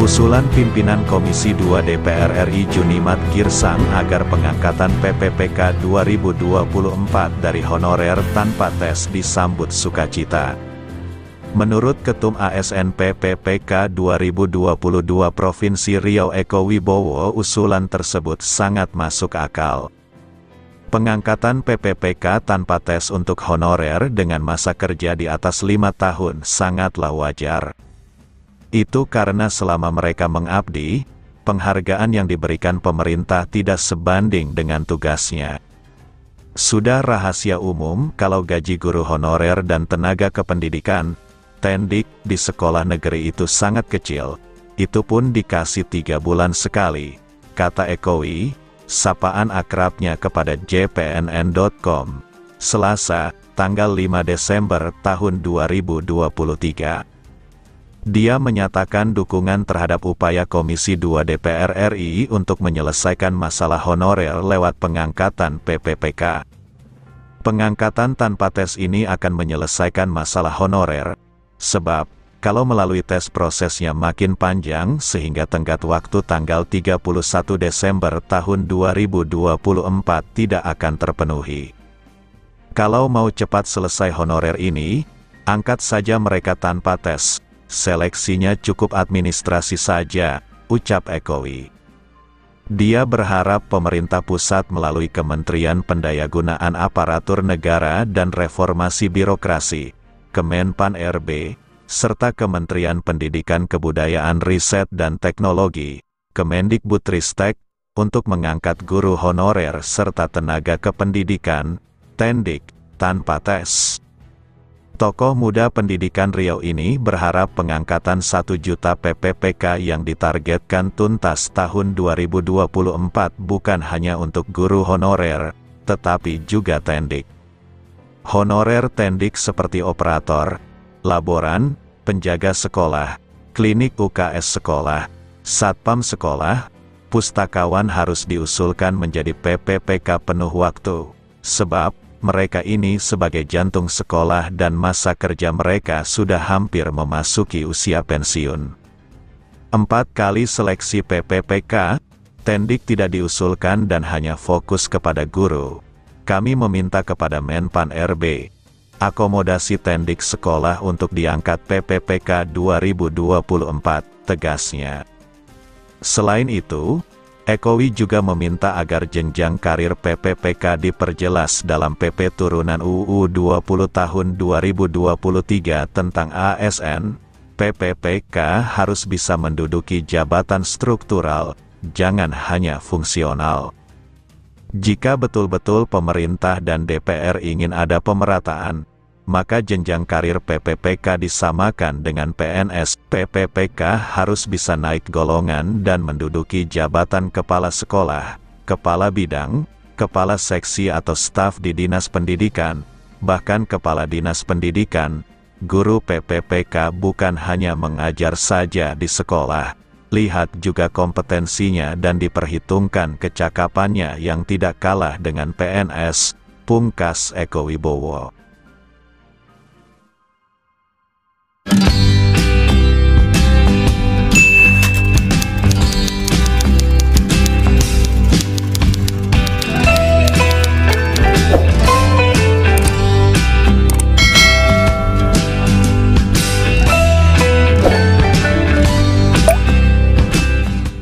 Usulan pimpinan Komisi 2 DPR RI Junimat Girsang agar pengangkatan PPPK 2024 dari honorer tanpa tes disambut sukacita. Menurut Ketum ASN PPPK 2022 Provinsi Riau Eko Wibowo, usulan tersebut sangat masuk akal. Pengangkatan PPPK tanpa tes untuk honorer dengan masa kerja di atas 5 tahun sangatlah wajar. Itu karena selama mereka mengabdi, penghargaan yang diberikan pemerintah tidak sebanding dengan tugasnya. Sudah rahasia umum kalau gaji guru honorer dan tenaga kependidikan, Tendik, di sekolah negeri itu sangat kecil, itu pun dikasih 3 bulan sekali, kata Ekowi, sapaan akrabnya kepada jpnn.com, Selasa, tanggal 5 Desember tahun 2023. Dia menyatakan dukungan terhadap upaya Komisi 2 DPR RI untuk menyelesaikan masalah honorer lewat pengangkatan PPPK. Pengangkatan tanpa tes ini akan menyelesaikan masalah honorer, sebab, kalau melalui tes prosesnya makin panjang sehingga tenggat waktu tanggal 31 Desember tahun 2024 tidak akan terpenuhi. Kalau mau cepat selesai honorer ini, angkat saja mereka tanpa tes. Seleksinya cukup administrasi saja, ucap Ekowi. Dia berharap pemerintah pusat melalui Kementerian Pendayagunaan Aparatur Negara dan Reformasi Birokrasi, Kemenpan RB, serta Kementerian Pendidikan Kebudayaan Riset dan Teknologi, Kemendikbudristek, untuk mengangkat guru honorer serta tenaga kependidikan, Tendik, tanpa tes. Tokoh muda pendidikan Riau ini berharap pengangkatan 1 juta PPPK yang ditargetkan tuntas tahun 2024 bukan hanya untuk guru honorer, tetapi juga Tendik. Honorer Tendik seperti operator, laboran, penjaga sekolah, klinik UKS sekolah, satpam sekolah, pustakawan harus diusulkan menjadi PPPK penuh waktu, sebab mereka ini sebagai jantung sekolah dan masa kerja mereka sudah hampir memasuki usia pensiun. 4 kali seleksi PPPK, Tendik tidak diusulkan dan hanya fokus kepada guru. Kami meminta kepada Menpan RB, akomodasi Tendik sekolah untuk diangkat PPPK 2024, tegasnya. Selain itu, Ekowi juga meminta agar jenjang karir PPPK diperjelas dalam PP Turunan UU 20 Tahun 2023 tentang ASN. PPPK harus bisa menduduki jabatan struktural, jangan hanya fungsional. Jika betul-betul pemerintah dan DPR ingin ada pemerataan, maka jenjang karir PPPK disamakan dengan PNS. PPPK harus bisa naik golongan dan menduduki jabatan kepala sekolah, kepala bidang, kepala seksi atau staf di Dinas Pendidikan, bahkan kepala Dinas Pendidikan. Guru PPPK bukan hanya mengajar saja di sekolah, lihat juga kompetensinya dan diperhitungkan kecakapannya yang tidak kalah dengan PNS, pungkas Eko Wibowo.